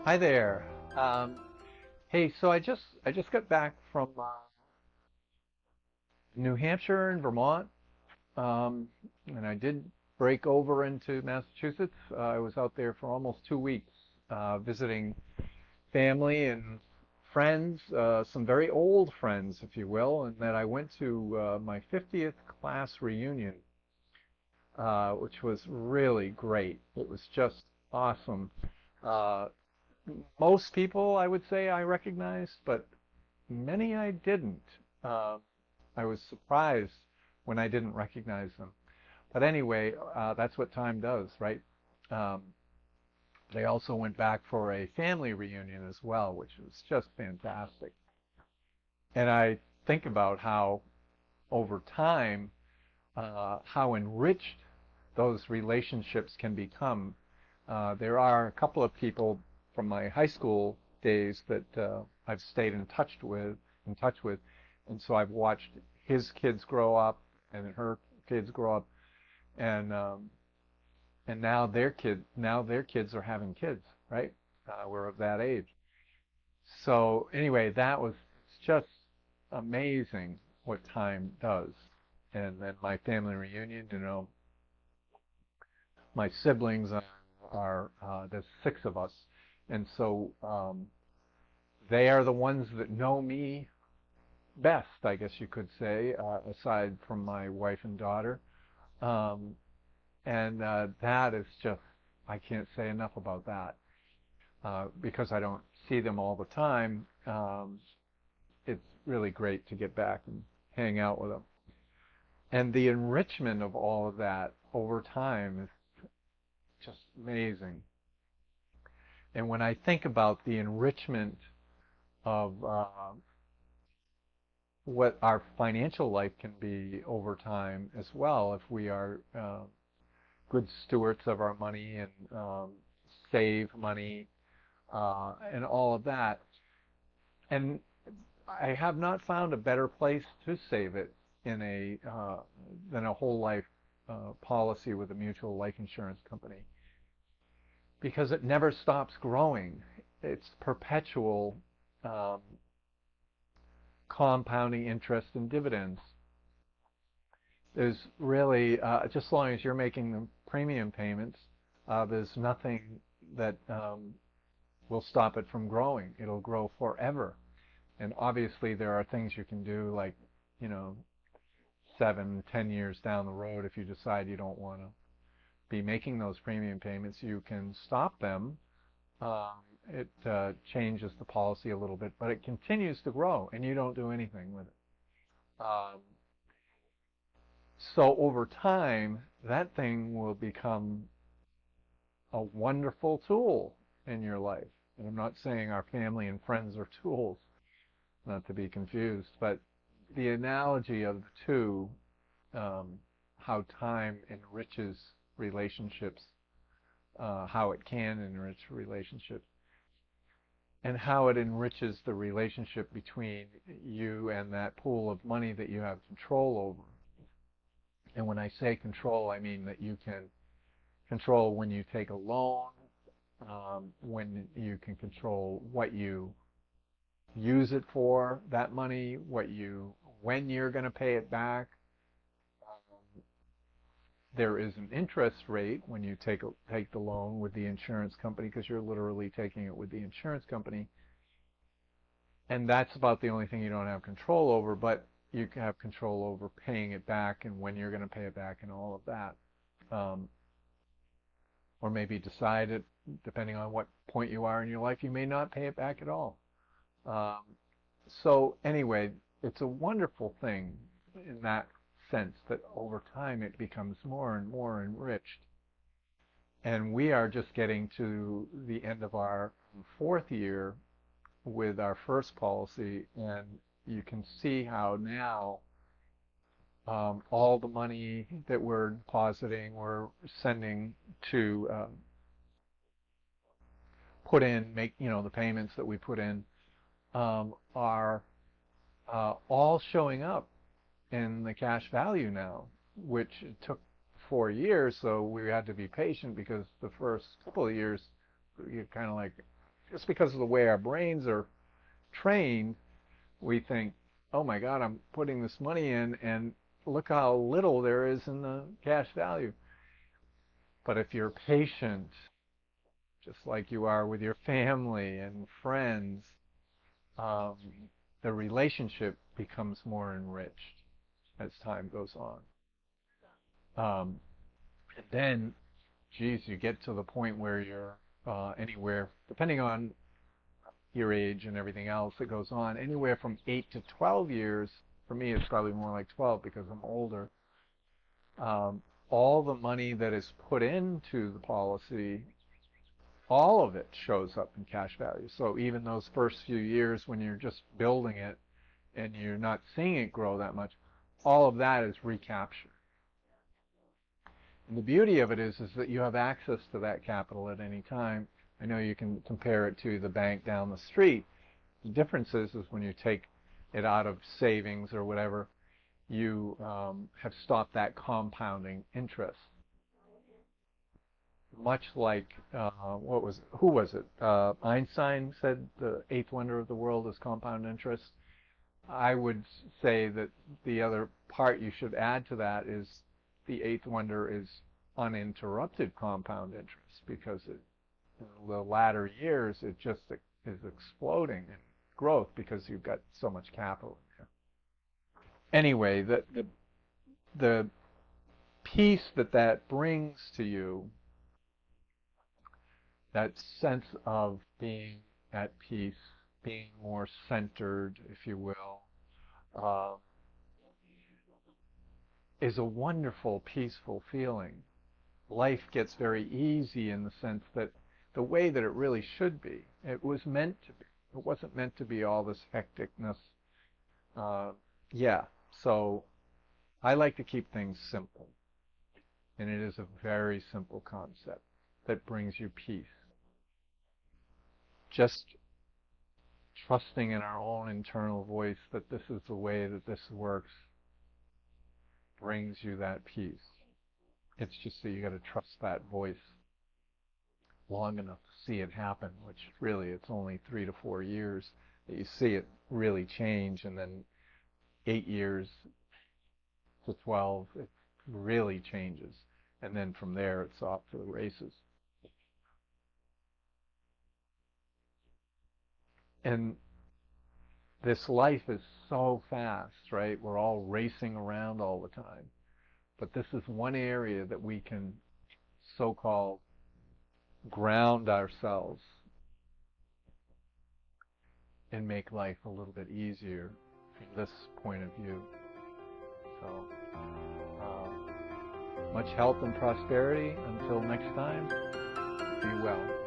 Hi there. Hey, so I just got back from New Hampshire and Vermont, and I did break over into Massachusetts. I was out there for almost 2 weeks, visiting family and friends, some very old friends, if you will, and that I went to my 50th class reunion, which was really great. It was just awesome. Uh, Most people, I would say, I recognized, but many I didn't. Uh, I was surprised when I didn't recognize them. But anyway, that's what time does, right? Um, they also went back for a family reunion as well, which was just fantastic. And I think about how, over time, how enriched those relationships can become. There are a couple of people from my high school days that I've stayed in touch with, and so I've watched his kids grow up and her kids grow up, and now their kids are having kids, right? We're of that age. So anyway, that was just amazing what time does. And then my family reunion, my siblings are there's six of us, and so they are the ones that know me best, I guess you could say, aside from my wife and daughter. Um, and that is just, I can't say enough about that. Because I don't see them all the time, it's really great to get back and hang out with them. And the enrichment of all of that over time is just amazing. And when I think about the enrichment of what our financial life can be over time as well, if we are good stewards of our money and save money and all of that. And I have not found a better place to save it in a than a whole life policy with a mutual life insurance company, because it never stops growing. It's perpetual um, compounding interest and dividends. There's really, just as long as you're making the premium payments, there's nothing that will stop it from growing. It'll grow forever. And obviously there are things you can do, like, you know, 7, 10 years down the road, if you decide you don't want to be making those premium payments, you can stop them. It changes the policy a little bit, but it continues to grow, and you don't do anything with it. So over time, that thing will become a wonderful tool in your life. And I'm not saying our family and friends are tools, not to be confused, but the analogy of the two, how time enriches relationships, how it can enrich relationships, and how it enriches the relationship between you and that pool of money that you have control over. And when I say control, I mean that you can control when you take a loan, when you can control what you use it for, that money, when you're going to pay it back. Um, there is an interest rate when you take the loan with the insurance company, because you're literally taking it with the insurance company, and that's about the only thing you don't have control over. But you can have control over paying it back and when you're going to pay it back and all of that. Um, or maybe decide it, depending on what point you are in your life, you may not pay it back at all. Um, so anyway, it's a wonderful thing in that sense, that over time it becomes more and more enriched. And we are just getting to the end of our fourth year with our first policy, and you can see how now all the money that we're depositing, we're sending to put in, make, the payments that we put in, are all showing up in the cash value now, which it took 4 years, so we had to be patient, because the first couple of years you're kind of like, just because of the way our brains are trained, we think, oh my God, I'm putting this money in and look how little there is in the cash value. But if you're patient, just like you are with your family and friends, um, the relationship becomes more enriched as time goes on. And then, geez, you get to the point where you're anywhere, depending on your age and everything else that goes on, anywhere from 8 to 12 years. For me, it's probably more like 12 because I'm older. All the money that is put into the policy, all of it shows up in cash value. So even those first few years when you're just building it and you're not seeing it grow that much, all of that is recaptured. And the beauty of it is that you have access to that capital at any time. I know you can compare it to the bank down the street. The difference is when you take it out of savings or whatever, you have stopped that compounding interest. Much like, who was it? Einstein said the eighth wonder of the world is compound interest. I would say that the other part you should add to that is the eighth wonder is uninterrupted compound interest, because in the latter years it just is exploding in growth because you've got so much capital in there. Anyway, the peace that brings to you, that sense of being at peace, being more centered, if you will, is a wonderful, peaceful feeling. Life gets very easy in the sense that the way that it really should be. It was meant to be. It wasn't meant to be all this hecticness. Yeah, so I like to keep things simple. And it is a very simple concept that brings you peace. Just trusting in our own internal voice that this is the way that this works brings you that peace. It's just that you got to trust that voice long enough to see it happen, which really it's only 3 to 4 years that you see it really change, and then 8 years to 12 it really changes, and then from there it's off to the races. And this life is so fast, right? We're all racing around all the time. But this is one area that we can so-called ground ourselves and make life a little bit easier from this point of view. So, much health and prosperity. Until next time, be well.